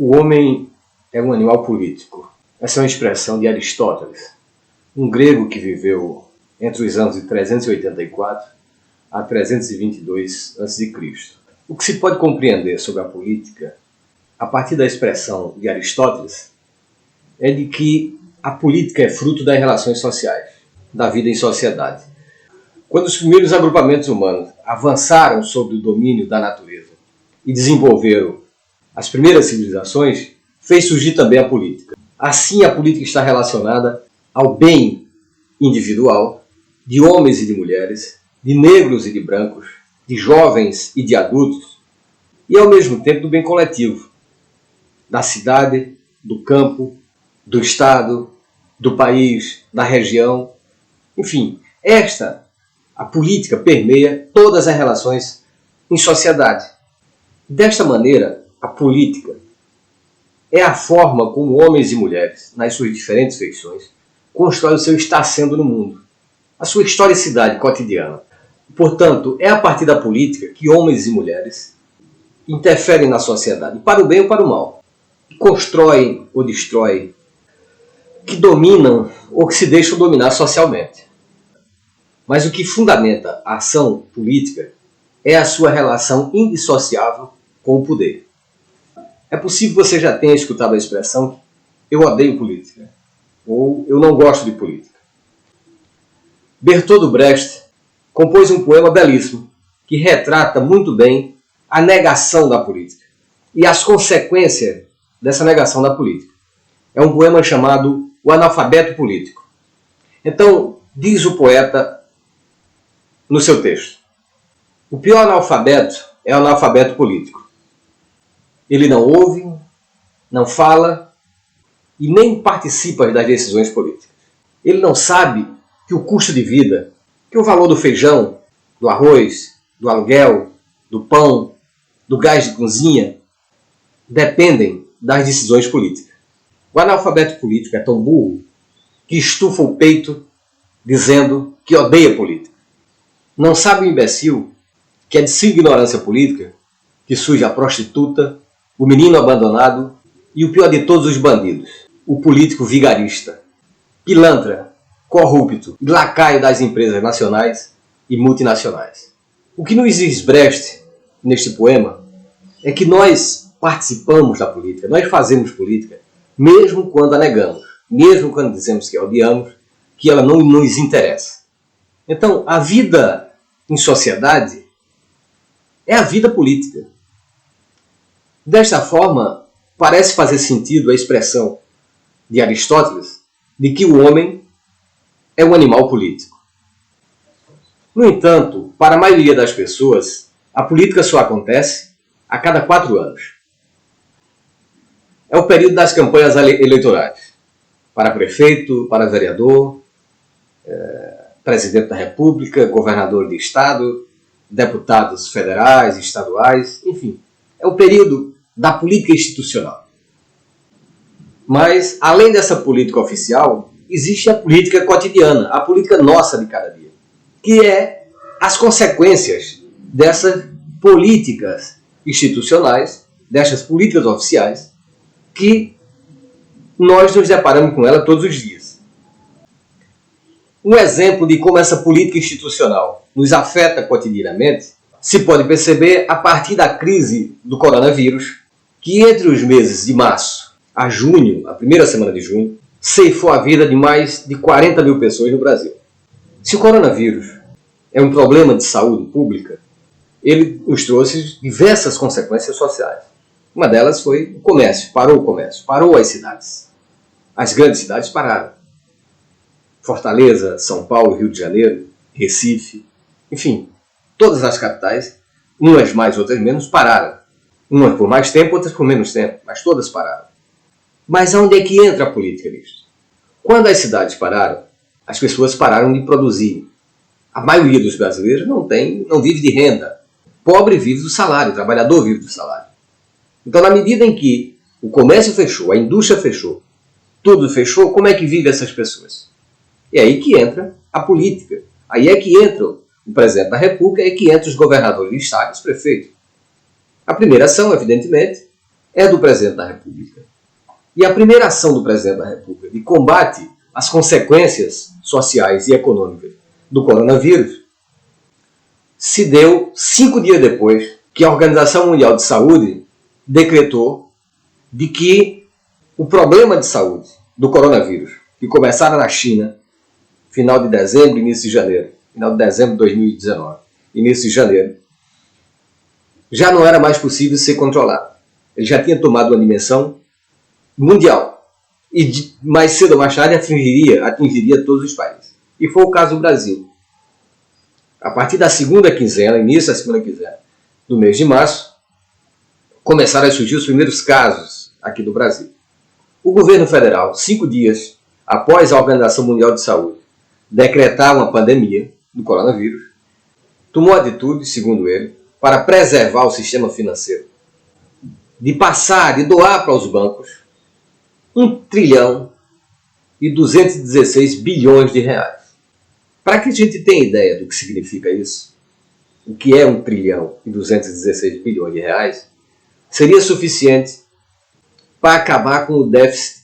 O homem é um animal político. Essa é uma expressão de Aristóteles, um grego que viveu entre os anos de 384 a 322 a.C. O que se pode compreender sobre a política, a partir da expressão de Aristóteles, é de que a política é fruto das relações sociais, da vida em sociedade. Quando os primeiros agrupamentos humanos avançaram sobre o domínio da natureza e desenvolveram as primeiras civilizações, fez surgir também a política. Assim, a política está relacionada ao bem individual de homens e de mulheres, de negros e de brancos, de jovens e de adultos, e ao mesmo tempo do bem coletivo, da cidade, do campo, do estado, do país, da região. Enfim, a política permeia todas as relações em sociedade. Desta maneira, a política é a forma como homens e mulheres, nas suas diferentes feições, constroem o seu estar sendo no mundo, a sua historicidade cotidiana. Portanto, é a partir da política que homens e mulheres interferem na sociedade, para o bem ou para o mal, que constroem ou destroem, que dominam ou que se deixam dominar socialmente. Mas o que fundamenta a ação política é a sua relação indissociável com o poder. É possível que você já tenha escutado a expressão "eu odeio política" ou "eu não gosto de política". Bertolt Brecht compôs um poema belíssimo que retrata muito bem a negação da política e as consequências dessa negação da política. É um poema chamado O Analfabeto Político. Então, diz o poeta no seu texto: o pior analfabeto é o analfabeto político. Ele não ouve, não fala e nem participa das decisões políticas. Ele não sabe que o custo de vida, que o valor do feijão, do arroz, do aluguel, do pão, do gás de cozinha, dependem das decisões políticas. O analfabeto político é tão burro que estufa o peito dizendo que odeia política. Não sabe o imbecil que é de sua ignorância política que surge a prostituta, o menino abandonado e o pior de todos os bandidos, o político vigarista, pilantra, corrupto e lacaio das empresas nacionais e multinacionais. O que nos diz Brecht neste poema é que nós participamos da política, nós fazemos política, mesmo quando a negamos, mesmo quando dizemos que a odiamos, que ela não nos interessa. Então, a vida em sociedade é a vida política. Desta forma, parece fazer sentido a expressão de Aristóteles de que o homem é um animal político. No entanto, para a maioria das pessoas, a política só acontece a cada 4 anos. É o período das campanhas eleitorais, para prefeito, para vereador, presidente da República, governador de estado, deputados federais, estaduais, enfim. É o período da política institucional. Mas, além dessa política oficial, existe a política cotidiana, a política nossa de cada dia, que é as consequências dessas políticas institucionais, dessas políticas oficiais, que nós nos deparamos com ela todos os dias. Um exemplo de como essa política institucional nos afeta cotidianamente se pode perceber a partir da crise do coronavírus, que entre os meses de março a junho, a primeira semana de junho, ceifou a vida de mais de 40 mil pessoas no Brasil. Se o coronavírus é um problema de saúde pública, ele nos trouxe diversas consequências sociais. Uma delas foi o comércio, parou as cidades. As grandes cidades pararam. Fortaleza, São Paulo, Rio de Janeiro, Recife, enfim, todas as capitais, umas mais, outras menos, pararam. Umas por mais tempo, outras por menos tempo, mas todas pararam. Mas onde é que entra a política nisso? Quando as cidades pararam, as pessoas pararam de produzir. A maioria dos brasileiros não vive de renda. Pobre vive do salário, o trabalhador vive do salário. Então, na medida em que o comércio fechou, a indústria fechou, tudo fechou, como é que vivem essas pessoas? É aí que entra a política. Aí é que entra o presidente da República, é que entra os governadores de estado, os prefeitos. A primeira ação, evidentemente, é do Presidente da República. E a primeira ação do Presidente da República de combate às consequências sociais e econômicas do coronavírus se deu 5 dias depois que a Organização Mundial de Saúde decretou de que o problema de saúde do coronavírus, que começara na China, final de dezembro, início de janeiro, final de dezembro de 2019, início de janeiro, já não era mais possível ser controlado. Ele já tinha tomado uma dimensão mundial e mais cedo ou mais tarde atingiria todos os países. E foi o caso do Brasil. A partir da segunda quinzena, início da segunda quinzena do mês de março, começaram a surgir os primeiros casos aqui do Brasil. O governo federal, 5 dias após a Organização Mundial de Saúde decretar uma pandemia do coronavírus, tomou atitude, segundo ele, para preservar o sistema financeiro, de doar para os bancos 1 trilhão e 216 bilhões de reais. Para que a gente tenha ideia do que significa isso, o que é 1 trilhão e 216 bilhões de reais, seria suficiente para acabar com o déficit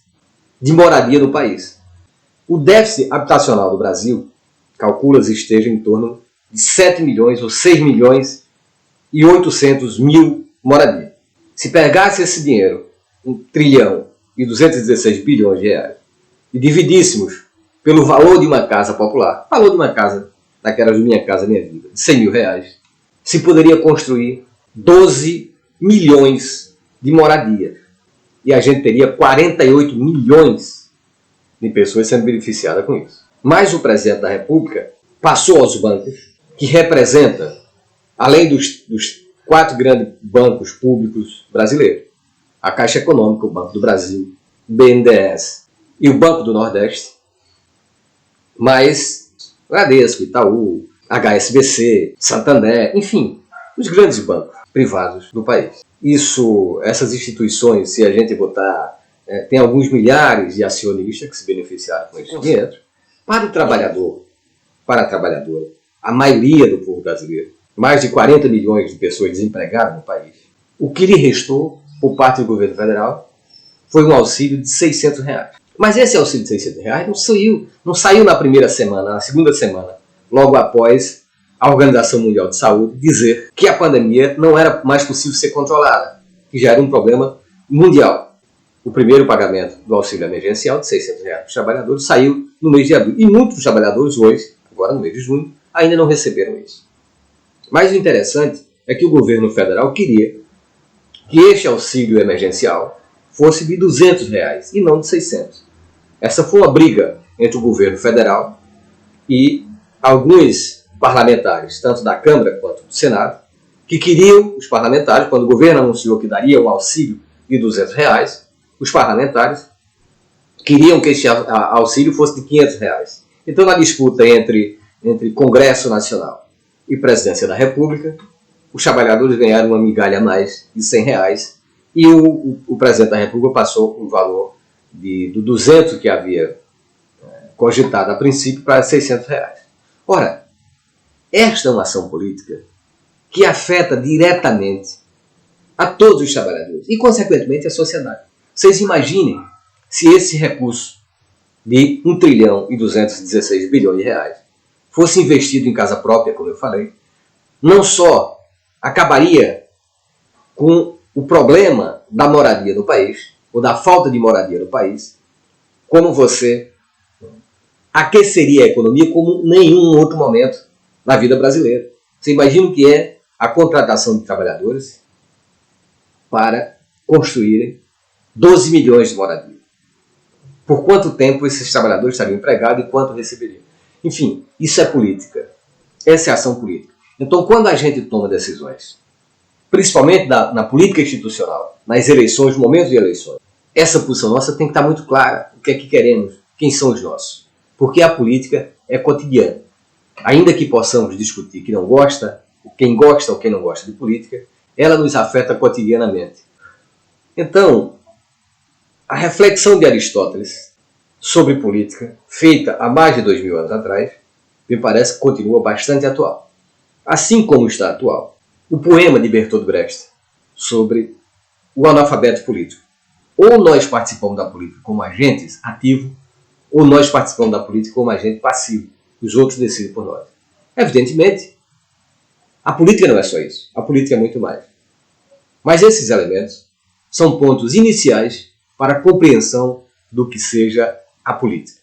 de moradia no país. O déficit habitacional do Brasil, calcula-se esteja em torno de 7 milhões ou 6 milhões e 800 mil moradias. Se pegasse esse dinheiro, 1 trilhão e 216 bilhões de reais, e dividíssemos pelo valor de uma casa popular, valor de uma casa, daquelas Minha Casa Minha Vida, de 100 mil reais, se poderia construir 12 milhões de moradias. E a gente teria 48 milhões de pessoas sendo beneficiadas com isso. Mas o Presidente da República passou aos bancos, que representa, além dos 4 grandes bancos públicos brasileiros, a Caixa Econômica, o Banco do Brasil, o BNDES e o Banco do Nordeste, mas Bradesco, Itaú, HSBC, Santander, enfim, os grandes bancos privados do país. Essas instituições, se a gente botar, tem alguns milhares de acionistas que se beneficiaram com esse dinheiro. Para o trabalhador, para a trabalhadora, a maioria do povo brasileiro, mais de 40 milhões de pessoas desempregadas no país, o que lhe restou, por parte do governo federal, foi um auxílio de 600 reais. Mas esse auxílio de 600 reais não saiu na primeira semana, na segunda semana, logo após a Organização Mundial de Saúde dizer que a pandemia não era mais possível ser controlada, que já era um problema mundial. O primeiro pagamento do auxílio emergencial de 600 reais para os trabalhadores saiu no mês de abril. E muitos trabalhadores hoje, agora no mês de junho, ainda não receberam isso. Mas o interessante é que o governo federal queria que este auxílio emergencial fosse de 200 reais e não de 600. Essa foi uma briga entre o governo federal e alguns parlamentares, tanto da Câmara quanto do Senado, que queriam, os parlamentares, quando o governo anunciou que daria um auxílio de 200 reais, os parlamentares queriam que esse auxílio fosse de 500 reais. Então, na disputa entre Congresso Nacional e Presidência da República, os trabalhadores ganharam uma migalha a mais de 100 reais e o Presidente da República passou o valor do 200 que havia cogitado a princípio para 600 reais. Ora, esta é uma ação política que afeta diretamente a todos os trabalhadores e, consequentemente, a sociedade. Vocês imaginem se esse recurso de 1 trilhão e 216 bilhões de reais fosse investido em casa própria, como eu falei, não só acabaria com o problema da moradia no país, ou da falta de moradia no país, como você aqueceria a economia como nenhum outro momento na vida brasileira. Você imagina o que é a contratação de trabalhadores para construírem 12 milhões de moradias. Por quanto tempo esses trabalhadores estariam empregados e quanto receberiam? Enfim, isso é política. Essa é a ação política. Então, quando a gente toma decisões, principalmente na política institucional, nas eleições, no momento de eleições, essa posição nossa tem que estar muito clara. O que é que queremos? Quem são os nossos? Porque a política é cotidiana. Ainda que possamos discutir quem gosta ou quem não gosta de política, ela nos afeta cotidianamente. Então, a reflexão de Aristóteles sobre política, feita há mais de 2000 anos atrás, me parece que continua bastante atual. Assim como está atual o poema de Bertolt Brecht sobre o analfabeto político. Ou nós participamos da política como agentes ativos, ou nós participamos da política como agente passivo. Os outros decidem por nós. Evidentemente, a política não é só isso. A política é muito mais. Mas esses elementos são pontos iniciais para a compreensão do que seja a política.